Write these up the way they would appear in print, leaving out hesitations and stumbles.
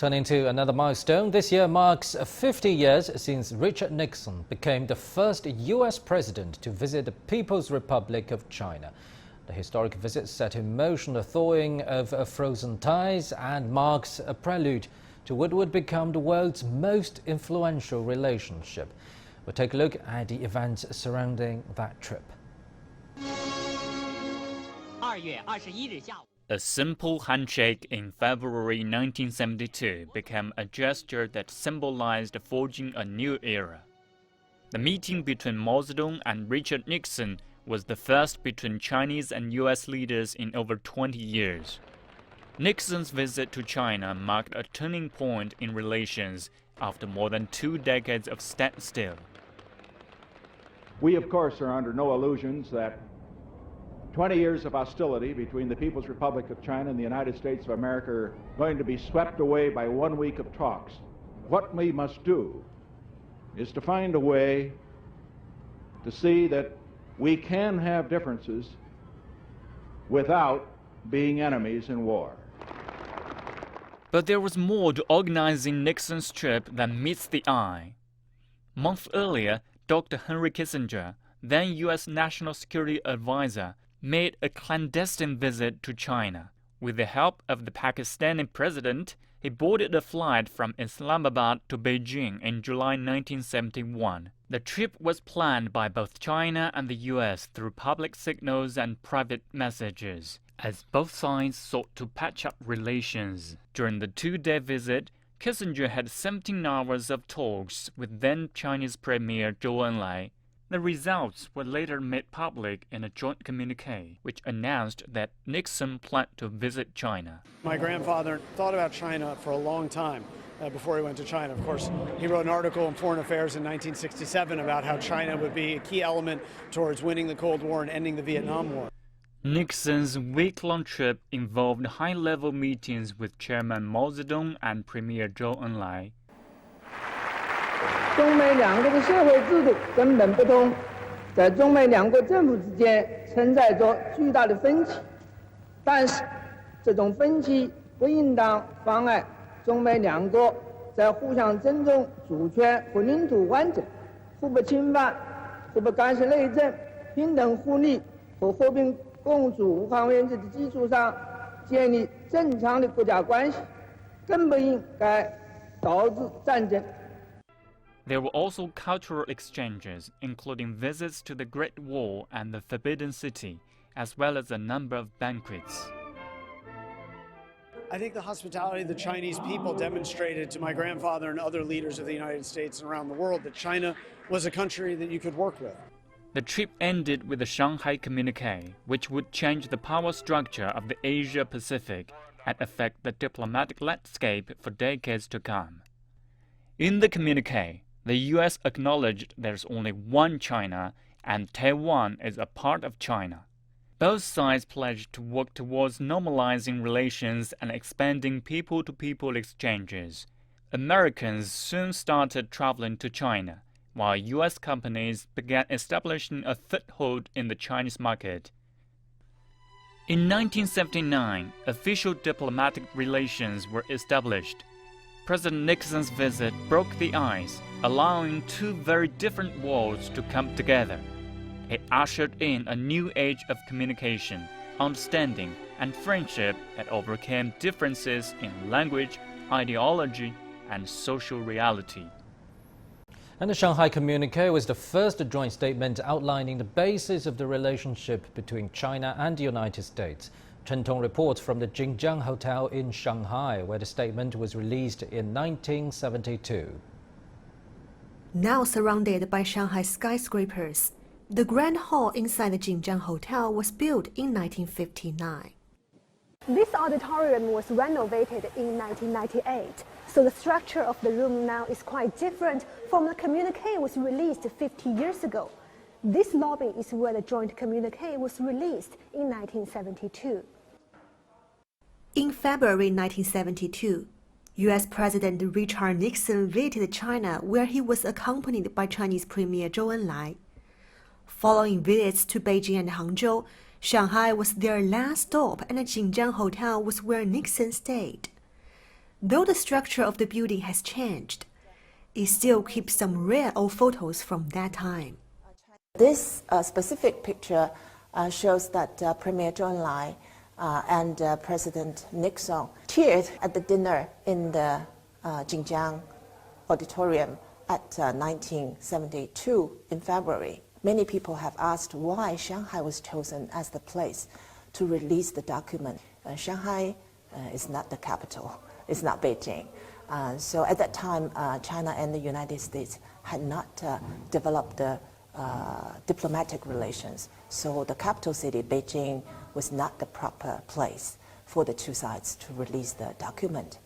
Turning to another milestone, this year marks 50 years since Richard Nixon became the first US president to visit the People's Republic of China. The historic visit set in motion the thawing of frozen ties and marks a prelude to what would become the world's most influential relationship. We'll take a look at the events surrounding that trip. A simple handshake in February 1972 became a gesture that symbolized forging a new era. The meeting between Mao Zedong and Richard Nixon was the first between Chinese and US leaders in over 20 years. Nixon's visit to China marked a turning point in relations after more than 2 decades of standstill. We, of course, are under no illusions that 20 years of hostility between the People's Republic of China and the United States of America are going to be swept away by 1 week of talks. What we must do is to find a way to see that we can have differences without being enemies in war. But there was more to organizing Nixon's trip than meets the eye. Months earlier, Dr. Henry Kissinger, then U.S. National Security Advisor, made a clandestine visit to China. With the help of the Pakistani president, he boarded a flight from Islamabad to Beijing in July 1971. The trip was planned by both China and the U.S. through public signals and private messages, as both sides sought to patch up relations. During the 2-day visit, Kissinger had 17 hours of talks with then Chinese Premier Zhou Enlai. The results were later made public in a joint communique, which announced that Nixon planned to visit China. My grandfather thought about China for a long time before he went to China. Of course, he wrote an article in Foreign Affairs in 1967 about how China would be a key element towards winning the Cold War and ending the Vietnam War. Nixon's week-long trip involved high-level meetings with Chairman Mao Zedong and Premier Zhou Enlai. 中美两国的社会制度根本不同，在中美两国政府之间存在着巨大的分歧，但是这种分歧不应当妨碍中美两国在互相尊重主权和领土完整、互不侵犯、互不干涉内政、平等互利和和平共处无方原则的基础上建立正常的国家关系，更不应该导致战争。 There were also cultural exchanges, including visits to the Great Wall and the Forbidden City, as well as a number of banquets. I think the hospitality the Chinese people demonstrated to my grandfather and other leaders of the United States and around the world that China was a country that you could work with. The trip ended with the Shanghai Communique, which would change the power structure of the Asia-Pacific and affect the diplomatic landscape for decades to come. In the communique, the U.S. acknowledged there's only one China and Taiwan is a part of China. Both sides pledged to work towards normalizing relations and expanding people-to-people exchanges. Americans soon started traveling to China, while U.S. companies began establishing a foothold in the Chinese market. In 1979, official diplomatic relations were established. President Nixon's visit broke the ice, allowing 2 very different worlds to come together. It ushered in a new age of communication, understanding, and friendship that overcame differences in language, ideology, and social reality. And the Shanghai Communique was the first joint statement outlining the basis of the relationship between China and the United States. Chen Tong reports from the Jinjiang Hotel in Shanghai, where the statement was released in 1972. Now surrounded by Shanghai skyscrapers, the Grand Hall inside the Jinjiang Hotel was built in 1959. This auditorium was renovated in 1998, so the structure of the room now is quite different from the communique was released 50 years ago. This lobby is where the joint communique was released in 1972. In February 1972, US President Richard Nixon visited China, where he was accompanied by Chinese Premier Zhou Enlai. Following visits to Beijing and Hangzhou, Shanghai was their last stop and the Jinjiang Hotel was where Nixon stayed. Though the structure of the building has changed, it still keeps some rare old photos from that time. This specific picture shows that Premier Zhou Enlai and President Nixon cheered at the dinner in the Jinjiang auditorium at 1972 in February. Many people have asked why Shanghai was chosen as the place to release the document. Shanghai is not the capital, it's not Beijing. So at that time, China and the United States had not developed the diplomatic relations. So the capital city, Beijing, was not the proper place for the two sides to release the document.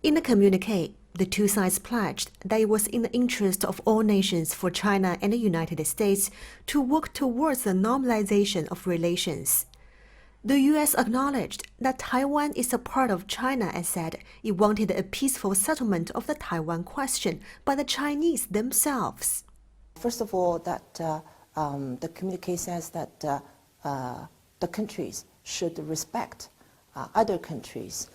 In the communique, the two sides pledged that it was in the interest of all nations for China and the United States to work towards the normalization of relations. The U.S. acknowledged that Taiwan is a part of China and said it wanted a peaceful settlement of the Taiwan question by the Chinese themselves. First of all, that the communique says that the countries should respect other countries'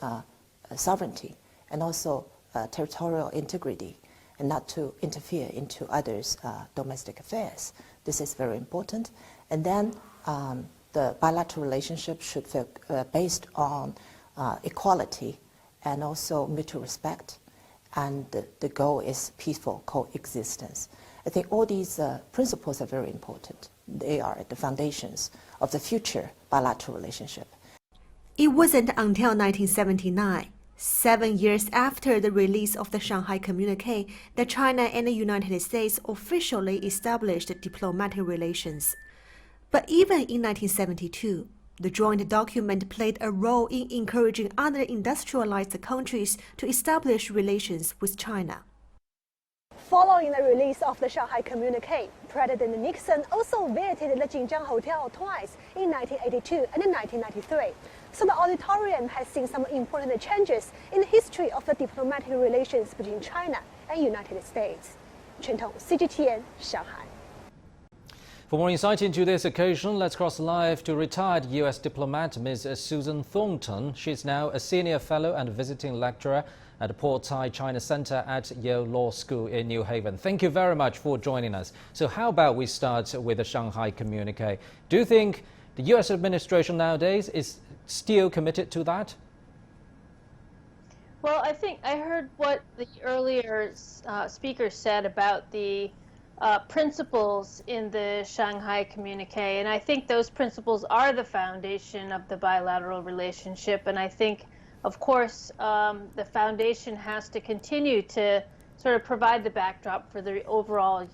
sovereignty and also territorial integrity, and not to interfere into others' domestic affairs. This is very important. And then the bilateral relationship should be based on equality and also mutual respect, and the goal is peaceful coexistence. I think all these principles are very important. They are the foundations of the future bilateral relationship. It wasn't until 1979, 7 years after the release of the Shanghai Communique, that China and the United States officially established diplomatic relations. But even in 1972, the joint document played a role in encouraging other industrialized countries to establish relations with China. Following the release of the Shanghai Communique, President Nixon also visited the Jinjiang Hotel twice in 1982 and 1993. So the auditorium has seen some important changes in the history of the diplomatic relations between China and United States. Chen Tong, CGTN, Shanghai. For more insight into this occasion, let's cross live to retired U.S. diplomat Ms. Susan Thornton. She's now a senior fellow and visiting lecturer at the Port Thai China Center at Yale Law School in New Haven. Thank you very much for joining us. So how about we start with the Shanghai Communique? Do you think the U.S. administration nowadays is still committed to that? Well, I think I heard what the earlier speaker said about the principles in the Shanghai Communique, and I think those principles are the foundation of the bilateral relationship. And I think, of course, the foundation has to continue to sort of provide the backdrop for the overall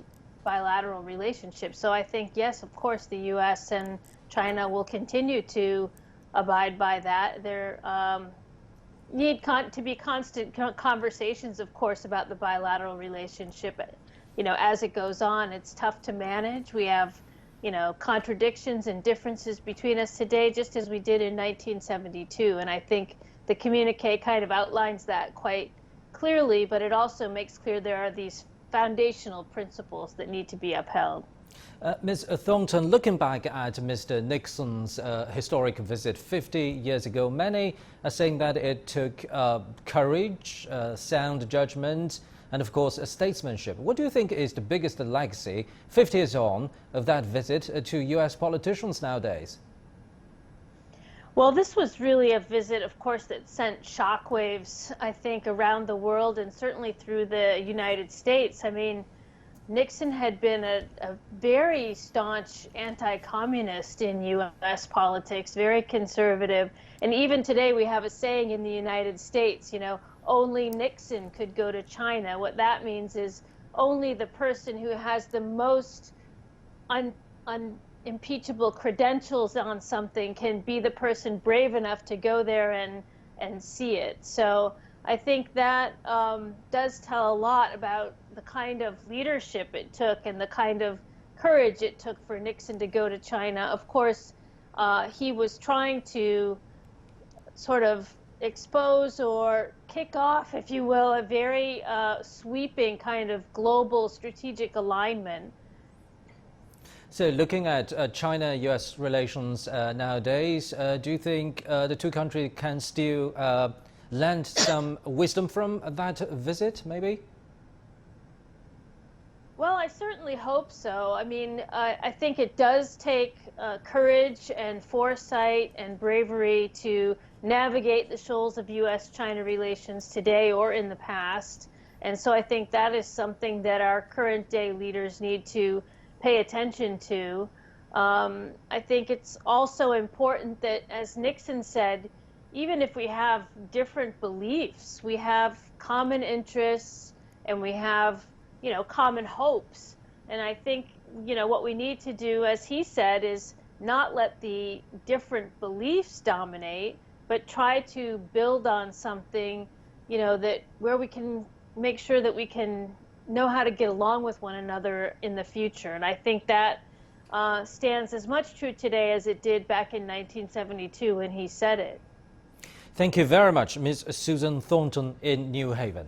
bilateral relationship. So I think, yes, of course, the U.S. and China will continue to abide by that. There need to be constant conversations, of course, about the bilateral relationship. You know, as it goes on, it's tough to manage. We have, you know, contradictions and differences between us today, just as we did in 1972. And I think the communique kind of outlines that quite clearly, but it also makes clear there are these foundational principles that need to be upheld. Ms. Thornton, looking back at Mr. Nixon's historic visit 50 years ago, many are saying that it took courage, sound judgment, and of course statesmanship. What do you think is the biggest legacy 50 years on of that visit to US politicians nowadays? Well, this was really a visit, of course, that sent shockwaves, I think, around the world and certainly through the United States. I mean, Nixon had been a very staunch anti-communist in U.S. politics, very conservative. And even today we have a saying in the United States, you know, only Nixon could go to China. What that means is only the person who has the most unimpeachable credentials on something can be the person brave enough to go there and see it. So I think that does tell a lot about the kind of leadership it took and the kind of courage it took for Nixon to go to China. Of course, he was trying to sort of expose or kick off, if you will, a very sweeping kind of global strategic alignment. So looking at China-US relations nowadays, do you think the two countries can still learned some wisdom from that visit, maybe? Well, I certainly hope so. I mean, I think it does take courage and foresight and bravery to navigate the shoals of U.S.-China relations today or in the past. And so I think that is something that our current day leaders need to pay attention to. I think it's also important that, as Nixon said, even if we have different beliefs, we have common interests and we have, common hopes. And I think, what we need to do, as he said, is not let the different beliefs dominate, but try to build on something, where we can make sure that we can know how to get along with one another in the future. And I think that stands as much true today as it did back in 1972 when he said it. Thank you very much, Ms. Susan Thornton in New Haven.